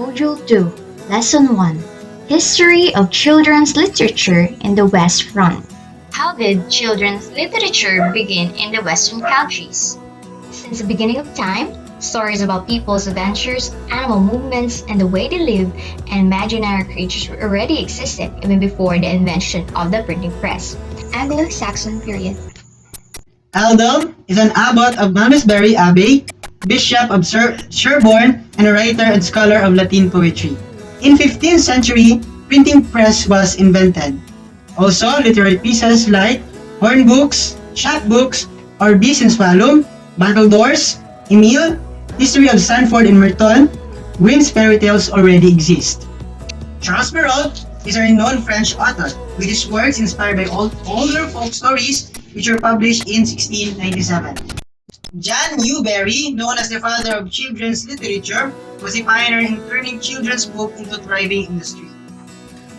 Module 2, Lesson 1, History of Children's Literature in the West Front. How did children's literature begin in the Western countries? Since the beginning of time, stories about people's adventures, animal movements, and the way they lived and imaginary creatures already existed even before the invention of the printing press. Anglo-Saxon period. Eldon is an abbot of Malmesbury Abbey, bishop of Sherborne, and a writer and scholar of Latin poetry. In 15th century, printing press was invented. Also, literary pieces like hornbooks, chapbooks, Orbis and Swallum, Battledores, Emile, History of Sandford and Merton, Grimm's fairy tales already exist. Charles Perrault is a renowned French author, with his works inspired by older folk stories which were published in 1697. John Newbery, known as the father of children's literature, was a pioneer in turning children's books into a thriving industry.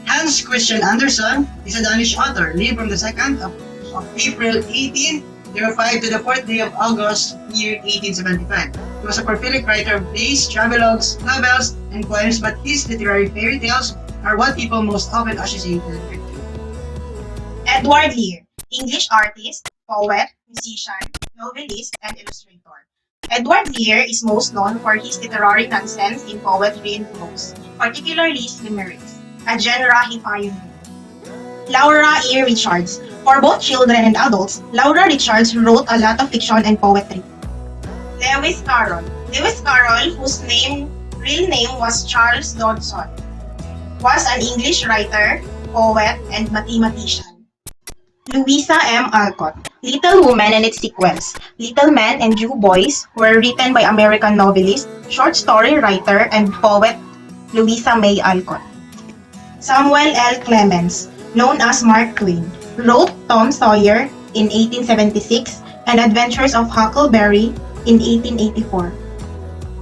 Hans Christian Andersen is a Danish author, lived from the 2nd of April 1805 to the 4th day of August year 1875. He was a prolific writer of plays, travelogues, novels, and poems, but his literary fairy tales are what people most often associate with him. Edward Lear, English artist, poet, musician, novelist, and illustrator. Edward Lear is most known for his literary nonsense in poetry and prose, particularly limericks, a genre he pioneered. Laura E. Richards. For both children and adults, Laura Richards wrote a lot of fiction and poetry. Lewis Carroll. Lewis Carroll, whose real name was Charles Dodson, was an English writer, poet, and mathematician. Louisa M. Alcott. Little Women and its sequels, Little Men and Jew Boys were written by American novelist, short story writer, and poet Louisa May Alcott. Samuel L. Clemens, known as Mark Twain, wrote Tom Sawyer in 1876 and Adventures of Huckleberry in 1884.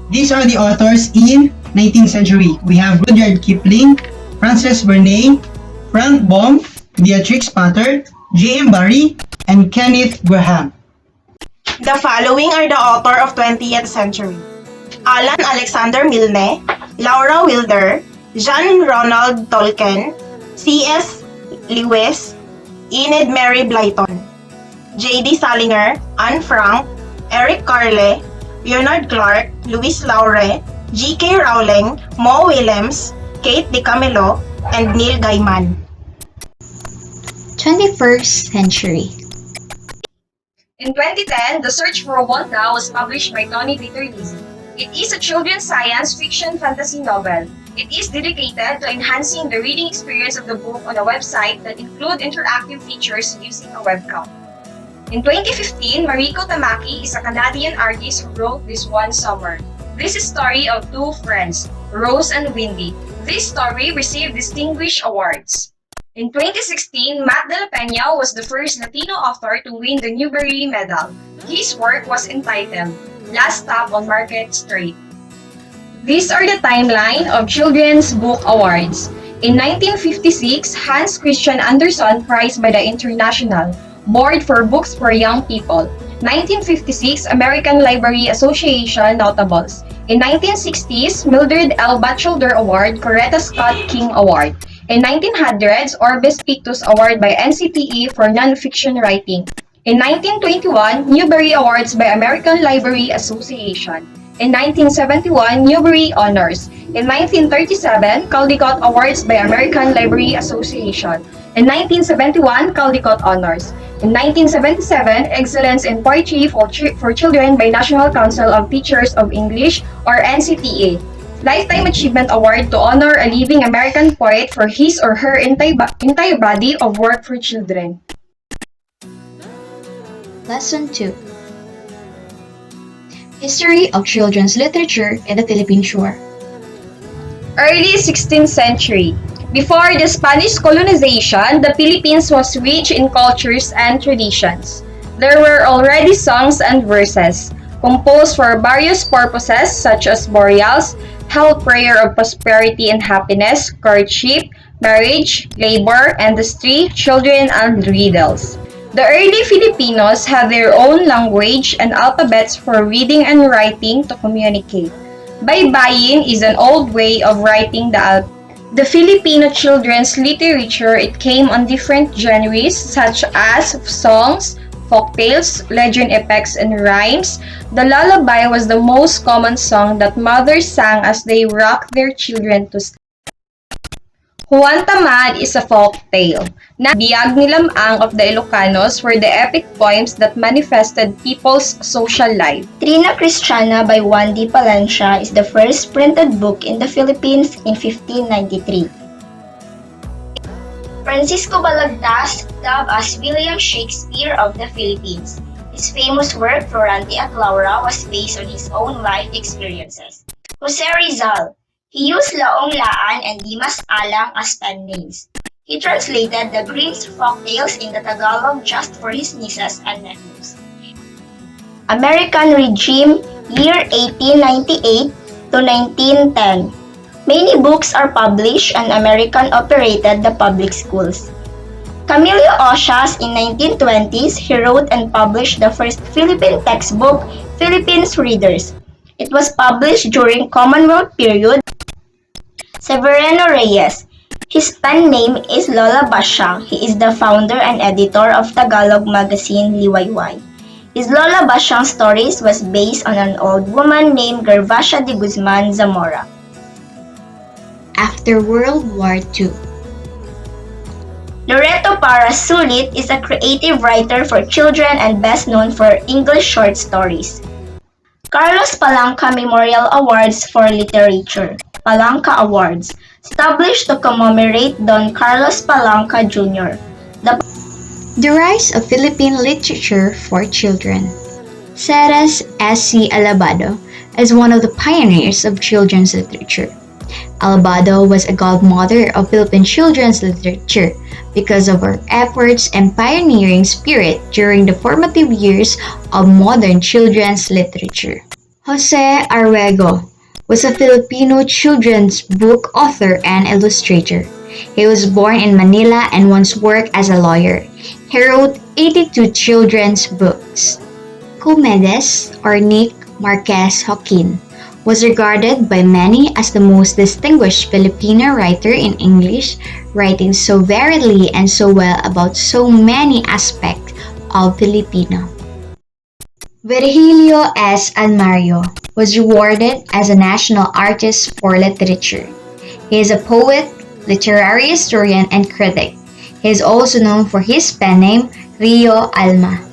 These are the authors in 19th century. We have Rudyard Kipling, Frances Burney, Frank Baum, Beatrix Potter, J.M. Barrie, and Kenneth Graham. The following are the author of 20th century: Alan Alexander Milne, Laura Wilder, John Ronald Tolkien, C.S. Lewis, Enid Mary Blyton, J.D. Salinger, Anne Frank, Eric Carle, Leonard Clark, Louis Laure, G.K. Rowling, Mo Willems, Kate DiCamillo, and Neil Gaiman. 21st century. In 2010, The Search for Wanda was published by Tony Vittorlizzi. It is a children's science fiction fantasy novel. It is dedicated to enhancing the reading experience of the book on a website that include interactive features using a webcam. In 2015, Mariko Tamaki is a Canadian artist who wrote This One Summer. This is a story of two friends, Rose and Windy. This story received distinguished awards. In 2016, Matt De La Peña was the first Latino author to win the Newbery Medal. His work was entitled Last Stop on Market Street. These are the timeline of Children's Book Awards. In 1956, Hans Christian Andersen Prize by the International Board for Books for Young People. 1956, American Library Association Notables. In 1960s, Mildred L. Batchelder Award, Coretta Scott King Award. In 1900s, Orbis Pictus Award by NCTE for non-fiction writing. In 1921, Newbery Awards by American Library Association. In 1971, Newbery Honors. In 1937, Caldecott Awards by American Library Association. In 1971, Caldecott Honors. In 1977, Excellence in Poetry for Children by National Council of Teachers of English or NCTA. Lifetime Achievement Award to honor a living American poet for his or her entire body of work for children. Lesson 2, History of Children's Literature in the Philippine Shore. Early 16th century. Before the Spanish colonization, the Philippines was rich in cultures and traditions. There were already songs and verses, composed for various purposes such as burials, health prayer of prosperity and happiness, courtship, marriage, labor, industry, children, and riddles. The early Filipinos had their own language and alphabets for reading and writing to communicate. Baybayin is an old way of writing the alphabet. The Filipino children's literature, it came on different genres such as songs, folktales, legend epics, and rhymes. The lullaby was the most common song that mothers sang as they rocked their children to sleep. Juan Tamad is a folk tale. Biyag ni Lamang of the Ilocanos were the epic poems that manifested people's social life. Trina Christiana by Juan de Palencia is the first printed book in the Philippines in 1593. Francisco Balagtas, dubbed as William Shakespeare of the Philippines. His famous work, Florante at Laura, was based on his own life experiences. Jose Rizal. He used Laong Laan and Dimas Alang as pen names. He translated the Grimm's folktales in the Tagalog just for his nieces and nephews. American Regime, year 1898 to 1910. Many books are published and American operated the public schools. Camilo Osias in 1920s, he wrote and published the first Philippine textbook, Philippines Readers. It was published during Commonwealth period. Severino Reyes. His pen name is Lola Basyang. He is the founder and editor of Tagalog magazine Liwayway. His Lola Basyang stories was based on an old woman named Gervasia de Guzman Zamora. After World War II, Loreto Parras Sulit is a creative writer for children and best known for English short stories. Carlos Palanca Memorial Awards for Literature, Palanca Awards, established to commemorate Don Carlos Palanca Jr. the rise of Philippine literature for children. Ceres S.C. Alabado is one of the pioneers of children's literature. Alabado was a godmother of Philippine children's literature because of her efforts and pioneering spirit during the formative years of modern children's literature. Jose Arrego was a Filipino children's book author and illustrator. He was born in Manila and once worked as a lawyer. He wrote 82 children's books. Comedes, or Nick Marquez Joaquin, was regarded by many as the most distinguished Filipino writer in English, writing so variedly and so well about so many aspects of Filipino. Virgilio S. Almario was rewarded as a national artist for literature. He is a poet, literary historian, and critic. He is also known for his pen name, Rio Alma.